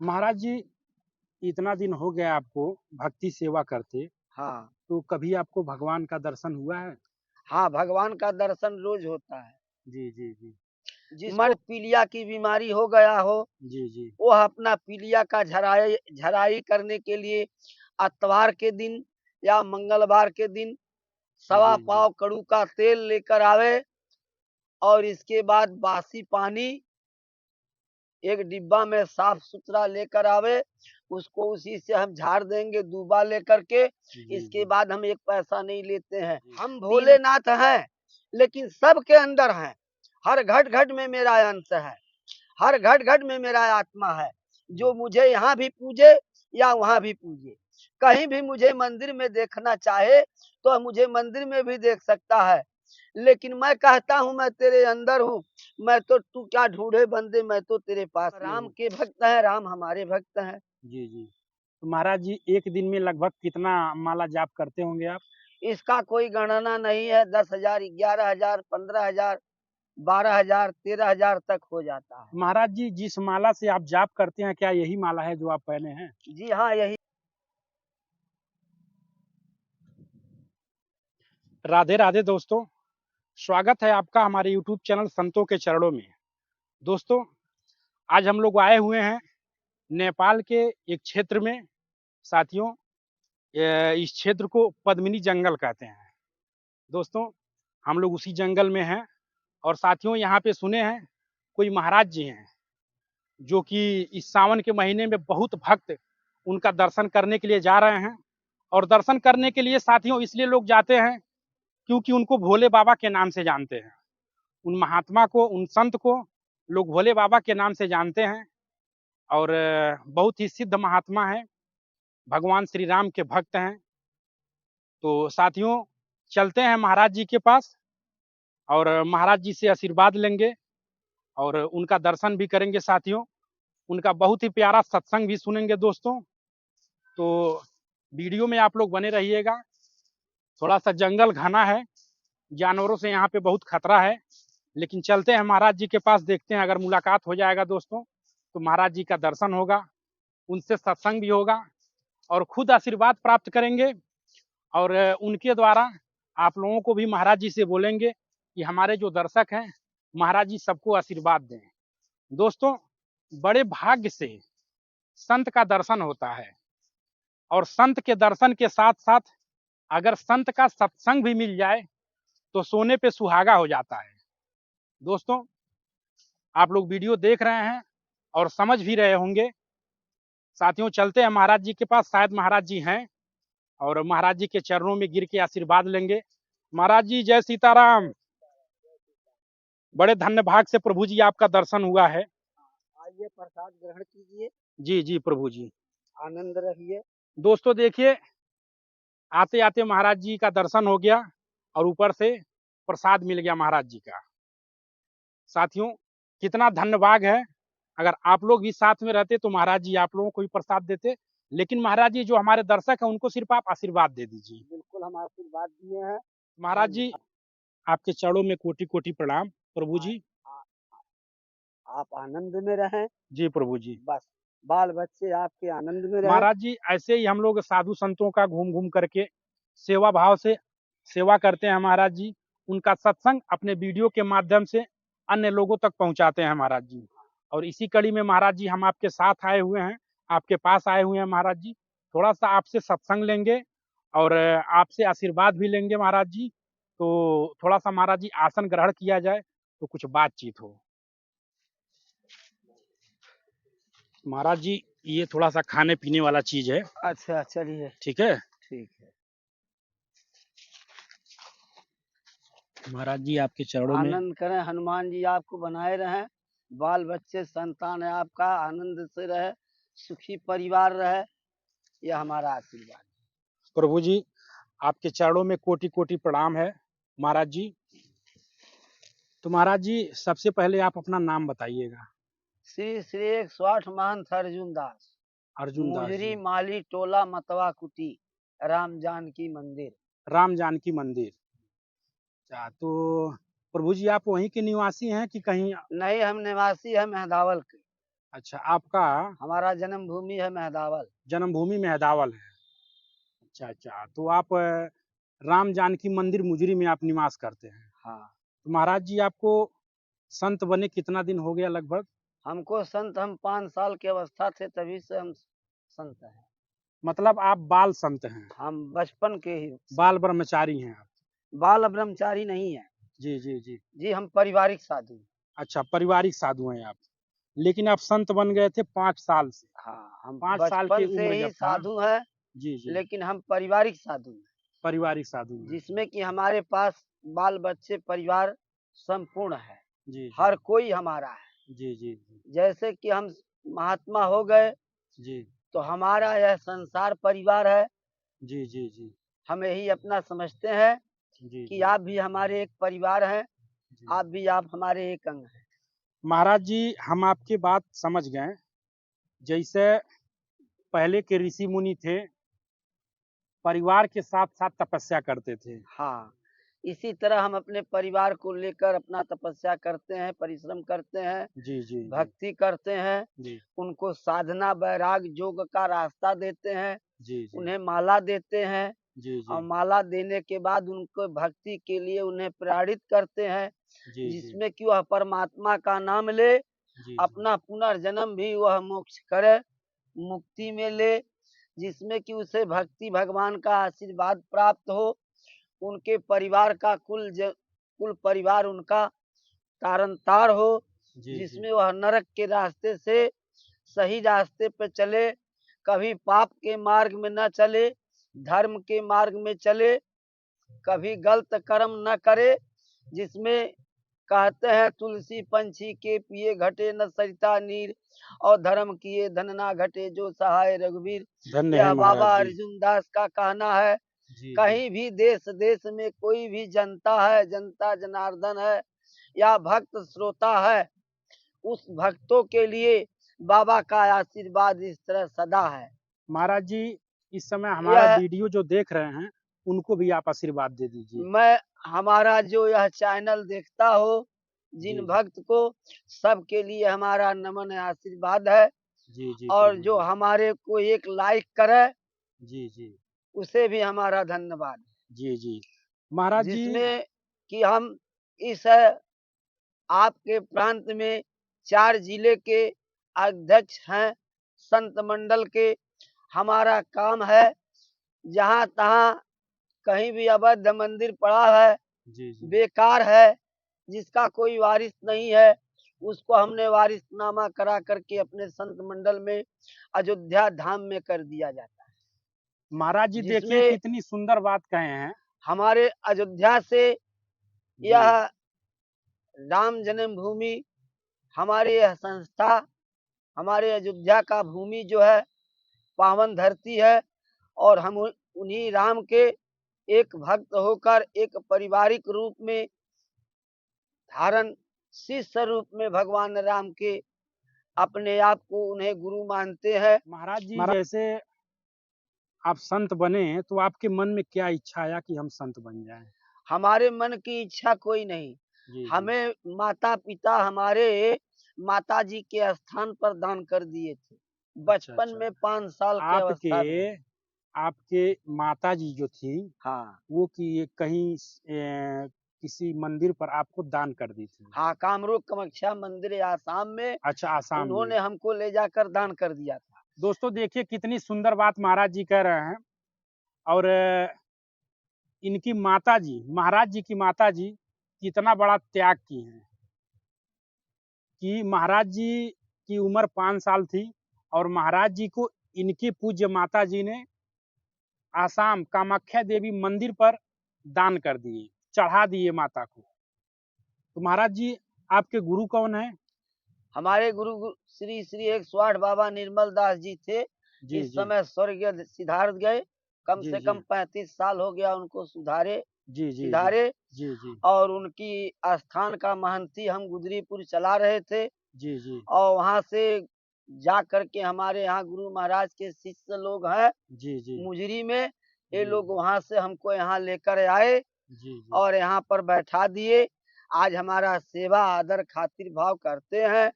महाराज जी, इतना दिन हो गया आपको भक्ति सेवा करते, हाँ तो कभी आपको भगवान का दर्शन हुआ है? हाँ, भगवान का दर्शन रोज होता है। जी, जी, जी। जिसको पीलिया की बीमारी हो गया हो, जी, जी। वह अपना पीलिया का झराई झराई करने के लिए इतवार के दिन या मंगलवार के दिन सवा जी, जी। पाव कड़ू का तेल लेकर आवे और इसके बाद बासी पानी एक डिब्बा में साफ सुथरा लेकर आवे, उसको उसी से हम झाड़ देंगे दूबा लेकर के। जी, इसके जी। बाद हम एक पैसा नहीं लेते हैं। जी। हम भोलेनाथ हैं, लेकिन सबके अंदर हैं। हर घट घट में मेरा अंश है, हर घट घट में मेरा आत्मा है। जो मुझे यहाँ भी पूजे या वहाँ भी पूजे, कहीं भी मुझे मंदिर में देखना चाहे तो मुझे मंदिर में भी देख सकता है। लेकिन मैं कहता हूँ मैं तेरे अंदर हूँ। मैं तो तू क्या ढूंढे बंदे, मैं तो तेरे पास में राम हूँ। के भक्त हैं, राम हमारे भक्त हैं। जी, जी। तो महाराज जी, एक दिन में लगभग कितना माला जाप करते होंगे आप? इसका कोई गणना नहीं है। 10,000, 11,000, 15,000, 12,000, 13,000 तक हो जाता है। महाराज जी, जिस माला से आप जाप करते हैं, क्या यही माला है जो आप पहने हैं? जी हाँ, यही। राधे राधे दोस्तों, स्वागत है आपका हमारे यूट्यूब चैनल संतों के चरणों में। दोस्तों, आज हम लोग आए हुए हैं नेपाल के एक क्षेत्र में। साथियों, इस क्षेत्र को पद्मिनी जंगल कहते हैं। दोस्तों, हम लोग उसी जंगल में हैं और साथियों, यहाँ पे सुने हैं कोई महाराज जी हैं जो कि इस सावन के महीने में बहुत भक्त उनका दर्शन करने के लिए जा रहे हैं। और दर्शन करने के लिए साथियों इसलिए लोग जाते हैं क्योंकि उनको भोले बाबा के नाम से जानते हैं। उन महात्मा को, उन संत को लोग भोले बाबा के नाम से जानते हैं और बहुत ही सिद्ध महात्मा हैं, भगवान श्री राम के भक्त हैं। तो साथियों, चलते हैं महाराज जी के पास और महाराज जी से आशीर्वाद लेंगे और उनका दर्शन भी करेंगे। साथियों, उनका बहुत ही प्यारा सत्संग भी सुनेंगे दोस्तों। तो वीडियो में आप लोग बने रहिएगा। थोड़ा सा जंगल घना है, जानवरों से यहाँ पे बहुत खतरा है, लेकिन चलते हैं महाराज जी के पास, देखते हैं। अगर मुलाकात हो जाएगा दोस्तों तो महाराज जी का दर्शन होगा, उनसे सत्संग भी होगा और खुद आशीर्वाद प्राप्त करेंगे। और उनके द्वारा आप लोगों को भी महाराज जी से बोलेंगे कि हमारे जो दर्शक हैं, महाराज जी सबको आशीर्वाद दें। दोस्तों, बड़े भाग्य से संत का दर्शन होता है और संत के दर्शन के साथ साथ अगर संत का सत्संग भी मिल जाए तो सोने पे सुहागा हो जाता है। दोस्तों, आप लोग वीडियो देख रहे हैं और समझ भी रहे होंगे। साथियों, चलते हैं महाराज जी के पास, शायद महाराज जी हैं और महाराज जी के चरणों में गिर के आशीर्वाद लेंगे। महाराज जी, जय सीताराम। बड़े धन्य भाग से प्रभु जी आपका दर्शन हुआ है। आइए, प्रसाद ग्रहण कीजिए, जी जी प्रभु जी। आनंद रहिए। दोस्तों देखिए, आते आते महाराज जी का दर्शन हो गया और ऊपर से प्रसाद मिल गया महाराज जी का। साथियों, कितना धन्य भाग है। अगर आप लोग भी साथ में रहते तो महाराज जी आप लोगों को भी प्रसाद देते, लेकिन महाराज जी जो हमारे दर्शक हैं उनको सिर्फ आप आशीर्वाद दे दीजिए। बिल्कुल, हम आशीर्वाद दिए हैं। महाराज जी, आपके चरणों में कोटि कोटि प्रणाम प्रभु आ- जी। आ- आप आनंद में रहें, जी प्रभु जी। बस। बाल बच्चे आपके आनंद में रहे। महाराज जी, ऐसे ही हम लोग साधु संतों का घूम घूम करके सेवा भाव से सेवा करते हैं महाराज जी। उनका सत्संग अपने वीडियो के माध्यम से अन्य लोगों तक पहुंचाते हैं महाराज जी। और इसी कड़ी में महाराज जी हम आपके साथ आए हुए हैं, आपके पास आए हुए हैं महाराज जी। थोड़ा सा आपसे सत्संग लेंगे और आपसे आशीर्वाद भी लेंगे महाराज जी। तो थोड़ा सा महाराज जी आसन ग्रहण किया जाए तो कुछ बातचीत हो। महाराज जी, ये थोड़ा सा खाने पीने वाला चीज है। अच्छा, चलिए, ठीक है ठीक है। महाराज जी, आपके चरणों में। आनंद करें, हनुमान जी आपको बनाए रहें। बाल बच्चे संतान है आपका, आनंद से रहे, सुखी परिवार रहे। यह हमारा आशीर्वाद। प्रभु जी, आपके चरणों में कोटि कोटि प्रणाम है महाराज जी। तो महाराज जी, सबसे पहले आप अपना नाम बताइएगा। श्री श्री 108 महंत अर्जुन दास, अर्जुन दास मुजरी जी। माली टोला मतवा कुटी, राम जानकी मंदिर। राम जानकी मंदिर। अच्छा, तो प्रभु जी आप वहीं के निवासी हैं कि कहीं? नहीं, हम निवासी है मेहदावल के। अच्छा, आपका हमारा जन्मभूमि है मेहदावल। जन्मभूमि मेहदावल है। अच्छा, अच्छा। तो आप राम जानकी मंदिर मुजरी में आप निवास करते हैं। हाँ, तो महाराज जी आपको संत बने कितना दिन हो गया लगभग? हमको संत हम 5 साल की अवस्था थे तभी से हम संत हैं। मतलब आप बाल संत हैं, हम बचपन के ही बाल ब्रह्मचारी हैं आप। बाल ब्रह्मचारी नहीं है। जी, जी, जी। जी, हम पारिवारिक साधु हैं। अच्छा, पारिवारिक साधु हैं आप। लेकिन आप संत बन गए थे 5 साल से। हाँ, हम 5 साल की बचपन से उम्र ही जब था। साधु हैं, जी, जी। लेकिन हम पारिवारिक साधु हैं, पारिवारिक साधु हैं। जिसमें कि हमारे पास बाल बच्चे परिवार संपूर्ण है। जी, जी। हर कोई हमारा है। जी, जी, जी। जैसे कि हम महात्मा हो गए, जी। तो हमारा यह संसार परिवार है। जी, जी, जी। हम यही अपना समझते हैं जी, कि जी। आप भी हमारे एक परिवार हैं, जी। आप हमारे एक अंग हैं। महाराज जी, हम आपकी बात समझ गए। जैसे पहले के ऋषि मुनि थे, परिवार के साथ-साथ तपस्या करते थे। हाँ, इसी तरह हम अपने परिवार को लेकर अपना तपस्या करते हैं, परिश्रम करते हैं, जी, जी, जी। भक्ति करते हैं, जी। उनको साधना, वैराग, योग का रास्ता देते हैं, जी, जी। उन्हें माला देते हैं जी, और जी। माला देने के बाद उनको भक्ति के लिए उन्हें प्रेरित करते हैं, जी, जी। जिसमें कि वह परमात्मा का नाम ले, जी, जी। अपना पुनर्जन्म भी वह मोक्ष करे, मुक्ति में ले, जिसमें कि उसे भक्ति भगवान का आशीर्वाद प्राप्त हो, उनके परिवार का कुल परिवार उनका तारनतार हो, जी, जी। जिसमें वह नरक के रास्ते से सही रास्ते पे चले, कभी पाप के मार्ग में न चले, धर्म के मार्ग में चले, कभी गलत कर्म न करे, जिसमें कहते हैं तुलसी पंछी के पिए घटे न सरिता नीर और धर्म किए धन ना घटे जो सहाय रघुवीर। धन्य है यह महाराज बाबा जी। अर्जुन दास का कहना है। जी, जी। कहीं भी देश देश में कोई भी जनता है, जनता जनार्दन है या भक्त श्रोता है, उस भक्तों के लिए बाबा का आशीर्वाद इस तरह सदा है। महाराज जी, इस समय हमारा यह वीडियो जो देख रहे हैं, उनको भी आप आशीर्वाद दे दीजिए। मैं हमारा जो यह चैनल देखता हो, जिन जी, जी। भक्त को, सबके लिए हमारा नमन आशीर्वाद है। जी, जी, और प्रभु जो जी। हमारे को एक लाइक करे, जी, जी। उसे भी हमारा धन्यवाद, जी, जी। महाराज जी। जिसमें कि हम इस आपके प्रांत में 4 जिले के अध्यक्ष हैं, संत मंडल के। हमारा काम है, जहाँ-तहाँ कहीं भी अवैध मंदिर पड़ा है, जी, जी। बेकार है, जिसका कोई वारिस नहीं है, उसको हमने वारिसनामा करा करके अपने संत मंडल में अयोध्या धाम में कर दिया जाता है। महाराज जी देखिए जिसमें कितनी सुंदर बात कहे हैं। हमारे अयोध्या से जी। यह राम जन्मभूमि, हमारी यह संस्था, हमारे अयोध्या का भूमि जो है, पावन धरती है और हम उन्हीं राम के एक भक्त होकर एक पारिवारिक रूप में धारण, शिष्य रूप में भगवान राम के अपने आप को उन्हें गुरु मानते हैं। महाराज जी जैसे आप संत बने तो आपके मन में क्या इच्छा आया कि हम संत बन जाएं? हमारे मन की इच्छा कोई नहीं, जी, जी। हमें माता पिता हमारे माता जी के स्थान पर दान कर दिए थे, अच्छा, बचपन अच्छा। में 5 साल की आपके अवस्था में। आपके माताजी जो थी, हाँ, वो कि कहीं किसी मंदिर पर आपको दान कर दी थी। हाँ, कामरूप कामाख्या मंदिर आसाम में अच्छा, आसाम में। उन्होंने हमको ले जाकर दान कर दिया था। दोस्तों देखिए कितनी सुंदर बात महाराज जी कह रहे हैं। और इनकी माताजी, महाराज जी की माताजी कितना बड़ा त्याग की हैं कि महाराज जी की उम्र 5 साल थी और महाराज जी को इनकी पूज्य माताजी ने आसाम कामाख्या देवी मंदिर पर दान कर दिए, चढ़ा दिए माता को। तो महाराज जी आपके गुरु कौन है? हमारे गुरु श्री श्री 108 बाबा निर्मल दास जी थे। जी, इस जी। समय स्वर्गीय सिद्धार्थ गए, कम जी, से जी। कम 35 साल हो गया उनको जी, जी, जी। सिधारे। जी, जी। और उनकी आस्थान का महंती हम गुदरीपुर चला रहे थे जी, जी। और वहां से जा करके हमारे यहाँ गुरु महाराज के शिष्य लोग हैं जी, जी। मुजरी में, ये जी, लोग वहां से हमको यहाँ लेकर आए जी, जी। और यहाँ पर बैठा दिए। आज हमारा सेवा आदर खातिर भाव करते हैं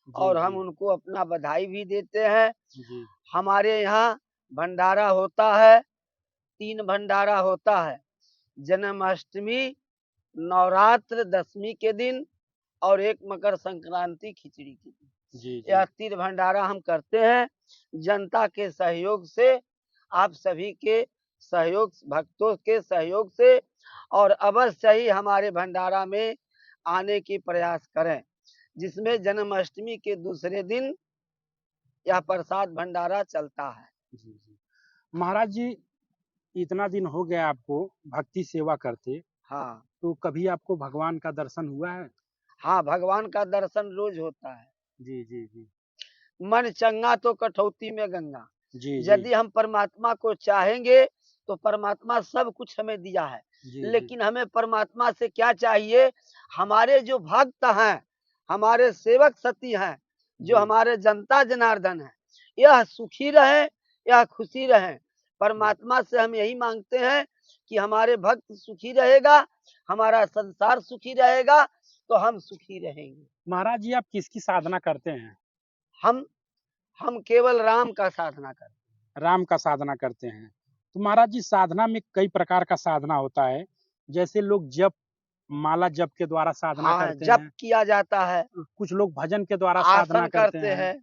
और हम जी, उनको अपना बधाई भी देते हैं। जी, हमारे यहाँ भंडारा होता है, 3 भंडारा होता है। जन्माष्टमी, नवरात्र दशमी के दिन और एक मकर संक्रांति खिचड़ी के दिन। जी, यह जी, 3 भंडारा हम करते हैं जनता के सहयोग से, आप सभी के सहयोग, भक्तों के सहयोग से, और अवश्य ही हमारे भंडारा में आने की प्रयास करें, जिसमें जन्माष्टमी के दूसरे दिन यह प्रसाद भंडारा चलता है। जी, जी। महाराज जी, इतना दिन हो गया आपको भक्ति सेवा करते, हाँ, तो कभी आपको भगवान का दर्शन हुआ है? हाँ, भगवान का दर्शन रोज होता है। जी, जी, जी। मन चंगा तो कठौती में गंगा। जी, जी। यदि हम परमात्मा को चाहेंगे तो परमात्मा सब कुछ हमें दिया है, जी, जी। लेकिन हमें परमात्मा से क्या चाहिए? हमारे जो भक्त हैं, हमारे सेवक सती हैं, जो जी। हमारे जनता जनार्दन है, यह सुखी रहे, यह खुशी रहे। जी। परमात्मा से हम यही मांगते हैं कि हमारे भक्त सुखी रहेगा, हमारा संसार सुखी रहेगा, तो हम सुखी रहेंगे। महाराज जी, आप किसकी साधना करते हैं? हम हम केवल राम का साधना करते हैं। राम का साधना करते हैं। तो महाराज जी, साधना में कई प्रकार का साधना होता है। जैसे लोग जप, माला जप के द्वारा साधना हाँ, करते जप हैं। किया जाता है, कुछ लोग भजन के द्वारा साधना आसन करते करते हैं। हैं,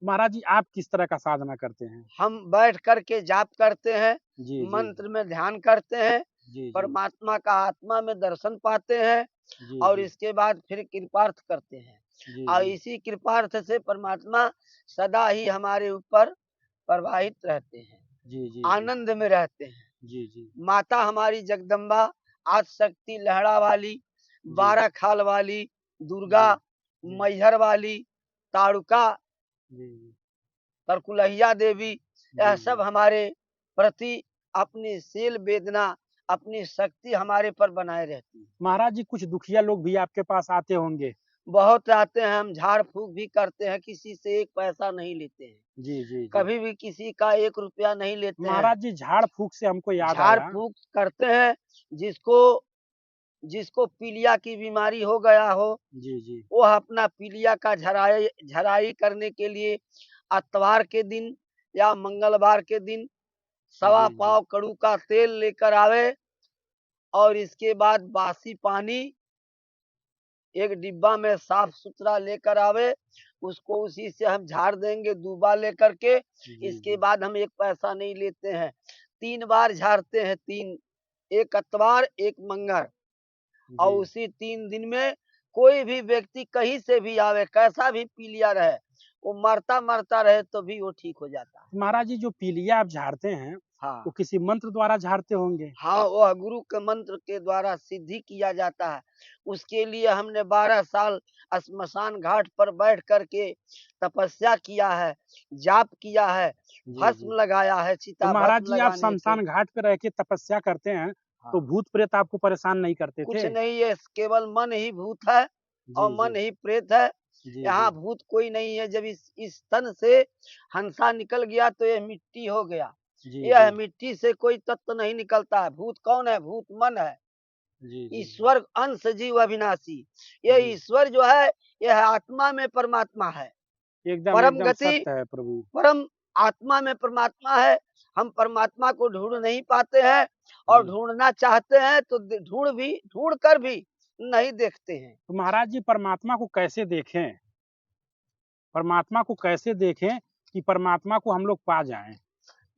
महाराज जी, आप किस तरह का साधना करते हैं? हम बैठ कर के जाप करते हैं, जी, जी। मंत्र में ध्यान करते हैं, जी, जी। परमात्मा का आत्मा में दर्शन पाते हैं, जी, और जी। इसके बाद फिर कृपार्थ करते हैं। जी, और जी। इसी कृपार्थ से परमात्मा सदा ही हमारे ऊपर प्रवाहित रहते हैं, जी, जी, जी। आनंद में रहते हैं। जी, जी। माता हमारी जगदम्बा, आदिशक्ति लहड़ा वाली, जी। 12 खाल वाली, दुर्गा, जी। जी। मैहर वाली, ताड़ुका, जी, जी। तरकुलहिया देवी, यह जी, सब जी। हमारे प्रति अपनी शील वेदना, अपनी शक्ति हमारे पर बनाए रहती है। महाराज जी, कुछ दुखिया लोग भी आपके पास आते होंगे। बहुत आते हैं, हम झाड़ फूक भी करते हैं, किसी से एक पैसा नहीं लेते हैं, जी, जी, जी। कभी भी किसी का 1 रुपया नहीं लेते हैं। महाराज जी, झाड़-फूँक से हमको याद झाड़ आया। फूक करते हैं, जिसको जिसको पीलिया की बीमारी हो गया हो, जी, जी। वह अपना पीलिया का झराई झराई करने के लिए इतवार के दिन या मंगलवार के दिन सवा जी, जी। पाव कड़ू का तेल लेकर आवे, और इसके बाद बासी पानी एक डिब्बा में साफ सुथरा लेकर आवे, उसको उसी से हम झाड़ देंगे दूबा लेकर के। जी, इसके जी। बाद हम एक पैसा नहीं लेते हैं, 3 बार झाड़ते हैं, 3, एक इतवार, एक मंगर, और जी। उसी 3 दिन में कोई भी व्यक्ति कहीं से भी आवे, कैसा भी पीलिया रहे, वो मरता मरता रहे तो भी वो ठीक हो जाता है। तो महाराज जी, जो पीलिया आप झाड़ते हैं, वो हाँ, किसी मंत्र द्वारा झाड़ते होंगे? हाँ, वह गुरु के मंत्र के द्वारा सिद्धि किया जाता है। उसके लिए हमने 12 साल श्मशान घाट पर बैठ कर के तपस्या किया है, जाप किया है, जी, जी। भस्म लगाया है, तो चिता महाराज भस्म जी, आप लगाने के। शमशान घाट पे रह के तपस्या करते हैं, तो हाँ, भूत-प्रेत आपको परेशान नहीं करते कुछ थे? नहीं, ये केवल मन ही भूत है और जी, मन जी। ही प्रेत है। जी, यहाँ जी। भूत कोई नहीं है। जब इस तन से हंसा निकल गया तो यह मिट्टी हो गया। जी, यह जी। मिट्टी से कोई तत्व नहीं निकलता है। भूत कौन है? भूत मन है। जी, जी, जी। ईश्वर अंश जीव अविनाशी। ये जी। ईश्वर जो है, यह आत्मा में परमात्मा है। एकदम, परम एकदम गति, सत्य है प्रभु। परम आत्मा में परमात्मा है। हम परमात्मा को ढूंढ नहीं पाते हैं, और जी। ढूंढना चाहते हैं तो ढूंढ कर भी नहीं देखते हैं। तो महाराज जी, परमात्मा को कैसे देखें? परमात्मा को कैसे देखें कि परमात्मा को हम लोग पा जाएँ?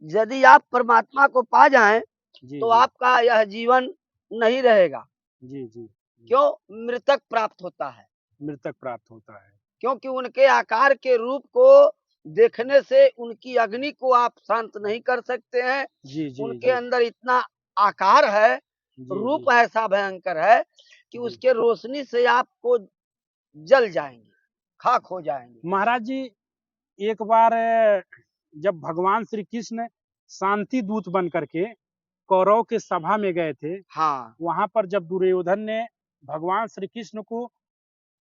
यदि आप परमात्मा को पा जाएं, जी, तो जी। आपका यह जीवन नहीं रहेगा। जी, जी। जी। क्यों? मृतक प्राप्त होता है, मृतक प्राप्त होता है। क्योंकि उनके आकार के रूप को देखने से उनकी अग्नि को आप शांत नहीं कर सकते हैं। जी, जी, उनके जी। अंदर इतना आकार है, जी, जी। रूप ऐसा भयंकर है कि जी। उसके रोशनी से आपको जल जाएंगे, खाक हो जाएंगे। महाराज जी, एक बार जब भगवान श्री कृष्ण शांति दूत बन करके कौरव के सभा में गए थे, हाँ, वहाँ पर जब दुर्योधन ने भगवान श्री कृष्ण को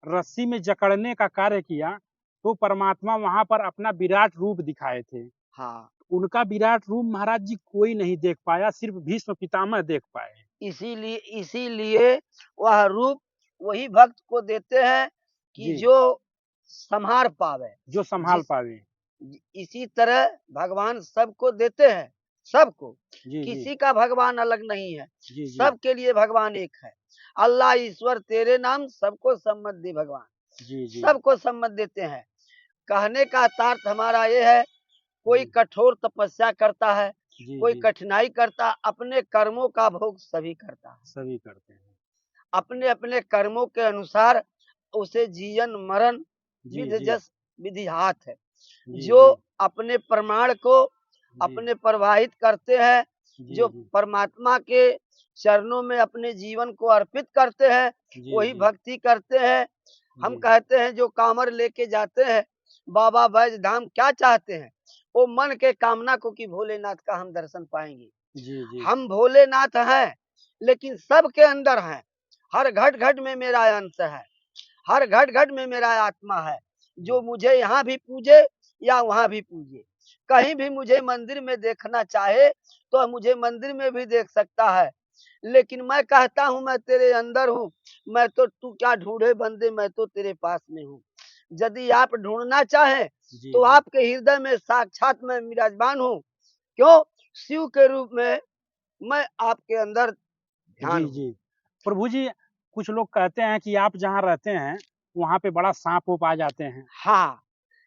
रस्सी में जकड़ने का कार्य किया, तो परमात्मा वहाँ पर अपना विराट रूप दिखाए थे। हाँ, उनका विराट रूप महाराज जी कोई नहीं देख पाया, सिर्फ भीष्म पितामह देख पाए। इसीलिए वह रूप वही भक्त को देते हैं कि जी। जो संहार पावे, जो संभाल जिस पावे। इसी तरह भगवान सबको देते हैं, सबको, जी, जी। किसी का भगवान अलग नहीं है, जी, जी। सबके लिए भगवान एक है। अल्लाह ईश्वर तेरे नाम सबको सम्मत दे भगवान, जी, जी। सबको सम्मत देते हैं। कहने का तार्थ हमारा ये है, कोई जी। कठोर तपस्या करता है, जी, कोई जी। कठिनाई करता, अपने कर्मों का भोग सभी करता है। सभी करते हैं। अपने अपने कर्मों के अनुसार उसे जीवन मरण जी, विधि जी। जस विधि हाथ है। जी, जो जी। अपने प्रमाण को जी। अपने प्रवाहित करते हैं, जी, जो जी। परमात्मा के चरणों में अपने जीवन को अर्पित करते हैं, जी, वही जी। भक्ति करते हैं। हम जी। कहते हैं जो कांवर लेके जाते हैं बाबा बैज धाम, क्या चाहते हैं? वो मन के कामना को कि भोलेनाथ का हम दर्शन पाएंगे। जी, जी। हम भोलेनाथ हैं, लेकिन सबके अंदर हैं। हर घट घट में मेरा अंश है, हर घट घट में मेरा आत्मा है। जो मुझे यहाँ भी पूजे या वहाँ भी पूजे, कहीं भी मुझे मंदिर में देखना चाहे तो मुझे मंदिर में भी देख सकता है। लेकिन मैं कहता हूँ मैं तेरे अंदर हूँ, मैं तो तू क्या ढूंढे बंदे, मैं तो तेरे पास में हूँ। यदि आप ढूंढना चाहें जी, तो जी। आपके हृदय में साक्षात मैं विराजमान हूँ। क्यों? शिव के रूप में मैं आपके अंदर ध्यान जी, हूँ। जी। प्रभु जी, कुछ लोग कहते हैं कि आप जहाँ रहते हैं, वहाँ पे बड़ा साँप-ओप आ जाते हैं। हाँ,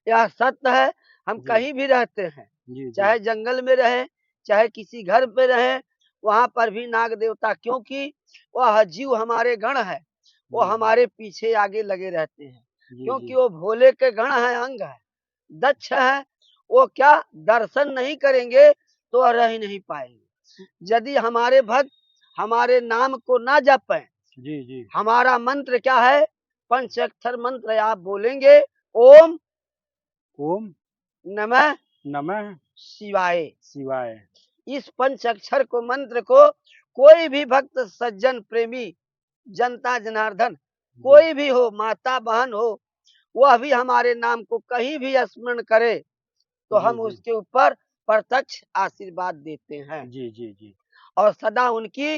यह सत्य है। हम जी। कहीं भी रहते हैं, जी, जी। चाहे जंगल में रहें, चाहे किसी घर पे रहें, वहाँ पर भी नाग देवता, क्योंकि वह जीव हमारे गण है, वो जी, जी। हमारे पीछे आगे लगे रहते हैं। जी, क्योंकि जी। वो भोले के गण है, अंग है, दक्ष है। वो क्या दर्शन नहीं करेंगे तो वह रह ही नहीं पाएंगे। यदि हमारे भक्त हमारे नाम को ना जपें, जी, जी। हमारा मंत्र क्या है? पंचाक्षर मंत्र आप बोलेंगे, ओम ओम नमः नमः शिवाय। शिवाय। इस पंचाक्षर को मंत्र को कोई भी भक्त सज्जन प्रेमी जनता जनार्दन जी। कोई भी हो, माता बहन हो, वह भी हमारे नाम को कहीं भी स्मरण करे तो जी, हम जी। उसके ऊपर प्रत्यक्ष आशीर्वाद देते हैं जी, जी, जी। और सदा उनकी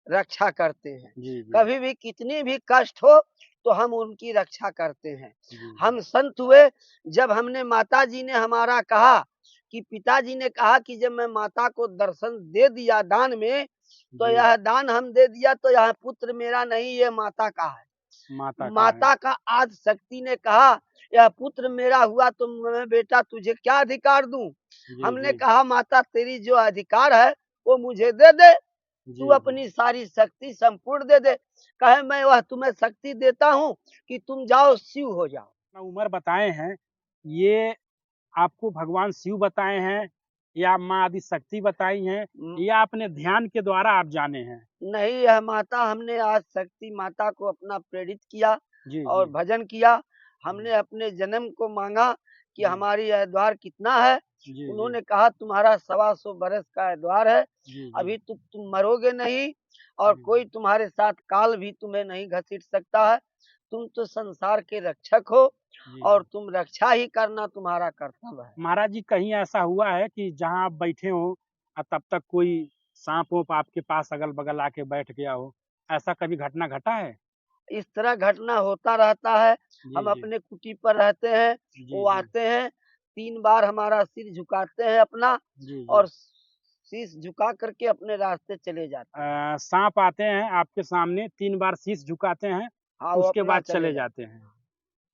रक्षा करते हैं। जी, जी। कभी भी कितनी भी कष्ट हो तो हम उनकी रक्षा करते हैं। जी, जी। हम संत हुए जब हमने माताजी ने हमारा कहा कि पिताजी ने कहा कि जब मैं माता को दर्शन दे दिया दान में, तो जी, यह दान हम दे दिया तो यह पुत्र मेरा नहीं, ये माता का है। माता का है। माता का आज शक्ति ने कहा यह पुत्र मेरा हुआ तो मैं बेटा तुझे क्या अधिकार दूं? जी, हमने जी। कहा माता तेरी जो अधिकार है वो मुझे दे दे, तू जी, जी। अपनी सारी शक्ति संपूर्ण दे दे। कहे मैं वह तुम्हें शक्ति देता हूँ कि तुम जाओ शिव हो जाओ। अपना उम्र बताए हैं, ये आपको भगवान शिव बताए हैं या माँ आदिशक्ति बताई हैं म- या अपने ध्यान के द्वारा आप जाने हैं? नहीं, यह माता, हमने आज शक्ति माता को अपना प्रेरित किया जी, और जी। भजन किया। हमने जी, अपने जन्म को मांगा कि जी। हमारी यह द्वार कितना है। जी, जी। उन्होंने कहा तुम्हारा 125 बरस का द्वार है, जी, जी। अभी तुम मरोगे नहीं और जी, कोई जी। तुम्हारे साथ काल भी तुम्हें नहीं घसीट सकता है। तुम तो संसार के रक्षक हो जी, और जी। तुम रक्षा ही करना तुम्हारा कर्तव्य है। महाराज जी, कहीं ऐसा हुआ है कि जहाँ आप बैठे हों तब तक कोई साँप-ओप आपके पास अगल-बगल आके बैठ गया हो? ऐसा कभी घटना घटा है? इस तरह घटना होता रहता है। जी, हम जी। अपने कुटी पर रहते हैं, जी, वो जी। आते हैं, 3 बार हमारा सिर झुकाते हैं अपना जी, जी। और शीश झुका करके अपने रास्ते चले जाते हैं। साँप आते हैं आपके सामने, 3 बार शीश झुकाते हैं, हाँ, वो उसके अपना बाद चले चले जाते जाते हैं। हैं।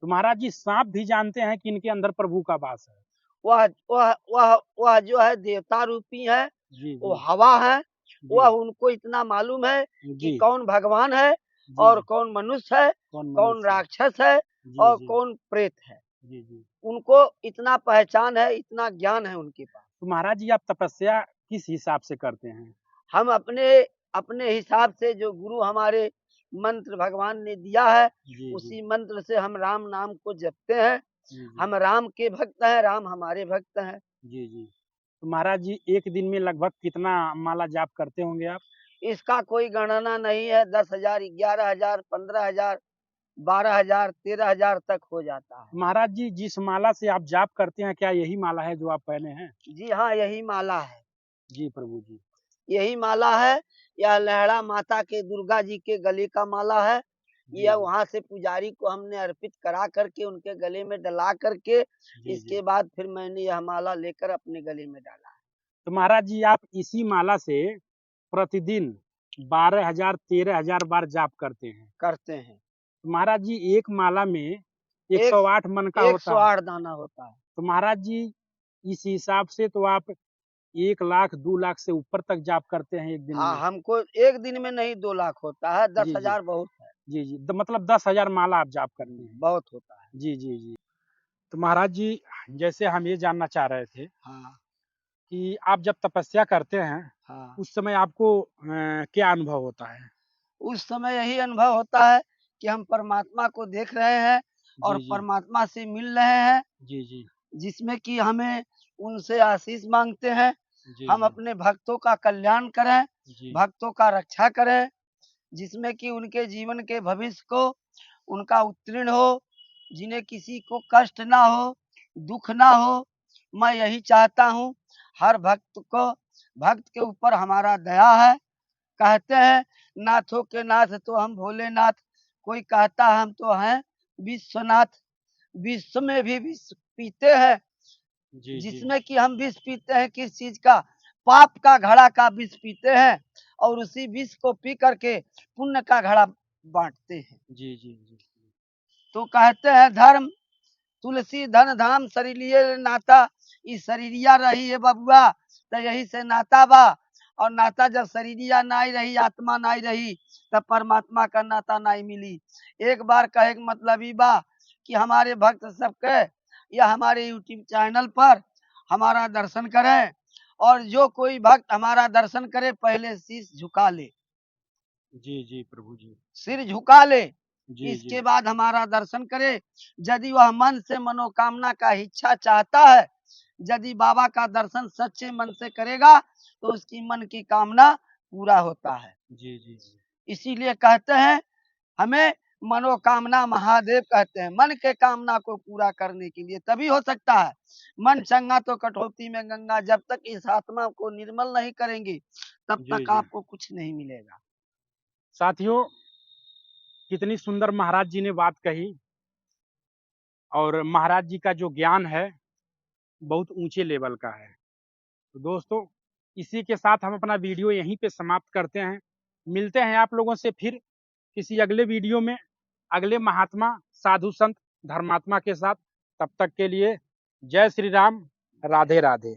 तो महाराज जी, साँप भी जानते हैं कि इनके अंदर प्रभु का वास है? वह जो है देवता रूपी है, जी, वो जी। हवा है, जी। वह उनको इतना मालूम है कि जी। कौन भगवान है जी। और कौन मनुष्य है, कौन कौन मनुष्य है? राक्षस है जी, और जी। कौन प्रेत है। जी, जी। उनको इतना पहचान है, इतना ज्ञान है उनके पास। तो महाराज जी, आप तपस्या किस हिसाब से करते हैं? हम अपने अपने हिसाब से जो गुरु हमारे मंत्र भगवान ने दिया है, जी, जी। उसी मंत्र से हम राम नाम को जपते हैं। जी, जी। हम राम के भक्त हैं, राम हमारे भक्त हैं। जी, जी। तो महाराज जी, एक दिन में लगभग कितना माला जाप करते होंगे आप? इसका कोई गणना नहीं है, 10,000, 11,000, 15,000, 12,000, 13,000 तक हो जाता है। महाराज जी, जिस माला से आप जाप करते हैं, क्या यही माला है जो आप पहने हैं? जी हाँ, यही माला है। जी, प्रभु जी। यही माला है। यह लहड़ा माता के दुर्गा जी के गले का माला है। जी, यह जी। वहाँ से पुजारी को हमने अर्पित करा करके उनके गले में डला करके जी, इसके जी। बाद फिर मैंने यह माला लेकर अपने गले में डाला। तो महाराज जी आप इसी माला से प्रतिदिन 12,000 13,000 बार जाप करते हैं। करते हैं। तो महाराज जी एक माला में एक 108 मन का होता है। 108 दाना होता है। तो महाराज जी इस हिसाब से तो आप 1 लाख 2 लाख से ऊपर तक जाप करते हैं एक दिन हाँ, में। हमको एक दिन में नहीं 2 लाख होता है, जी, जी। 10,000 बहुत है। जी, जी। मतलब 10,000 माला आप जाप करते हैं। बहुत होता है। जी, जी, जी। तो महाराज जी जैसे हम ये जानना चाह रहे थे हाँ, कि आप जब तपस्या करते हैं, हाँ। उस समय आपको क्या अनुभव होता है? उस समय यही अनुभव होता है कि हम परमात्मा को देख रहे हैं और जी, जी। परमात्मा से मिल रहे हैं, जी, जी। जिसमें कि हमें उनसे आशीष माँगते हैं। जी, हम जी। अपने भक्तों का कल्याण करें, जी। भक्तों का रक्षा करें, जिसमें कि उनके जीवन के भविष्य को उनका उत्तीर्ण हो, जिन्हें किसी को कष्ट ना हो, दुःख ना हो। मैं यही चाहता हूँ, हर भक्त के ऊपर हमारा दया है। कहते हैं नाथों के नाथ तो हम भोलेनाथ, कोई कहता हम तो हैं विश्वनाथ। विश्व में भी विष पीते हैं, जी, जी। जिसमें कि हम विष पीते हैं किस चीज का? पाप का घड़ा का विष पीते हैं और उसी विष को पी करके पुण्य का घड़ा बांटते हैं। जी, जी, जी। तो कहते हैं धर्म तुलसी धन धाम शरीरिये नाता, ई शरीरिया रही है बबुआ, तो यही से नाता बा। और नाता जब शरीरिया नाई रही, आत्मा नाई रही, तब परमात्मा का नाता नाई मिली। एक बार कहे के मतलब ई बा कि हमारे भक्त सबके या हमारे यूट्यूब चैनल पर हमारा दर्शन करें, और जो कोई भक्त हमारा दर्शन करे पहले शीश झुका ले, जी, जी, प्रभु जी। सिर झुका ले, जी, जी। इसके बाद हमारा दर्शन करे। यदि वह मन से मनोकामना का इच्छा चाहता है, यदि बाबा का दर्शन सच्चे मन से करेगा तो उसकी मन की कामना पूरा होता है। जी, जी, जी। इसीलिए कहते हैं हमें मनोकामना महादेव कहते हैं। मन के कामना को पूरा करने के लिए तभी हो सकता है। मन चंगा तो कटौती में गंगा, जब तक इस आत्मा को निर्मल नहीं करेंगे तब जी, तक जी। आपको कुछ नहीं मिलेगा। साथियों कितनी सुंदर महाराज जी ने बात कही और महाराज जी का जो ज्ञान है बहुत ऊँचे लेवल का है। तो दोस्तों इसी के साथ हम अपना वीडियो यहीं पे समाप्त करते हैं। मिलते हैं आप लोगों से फिर किसी अगले वीडियो में, अगले महात्मा, साधु संत, धर्मात्मा के साथ। तब तक के लिए जय श्री राम, राधे राधे।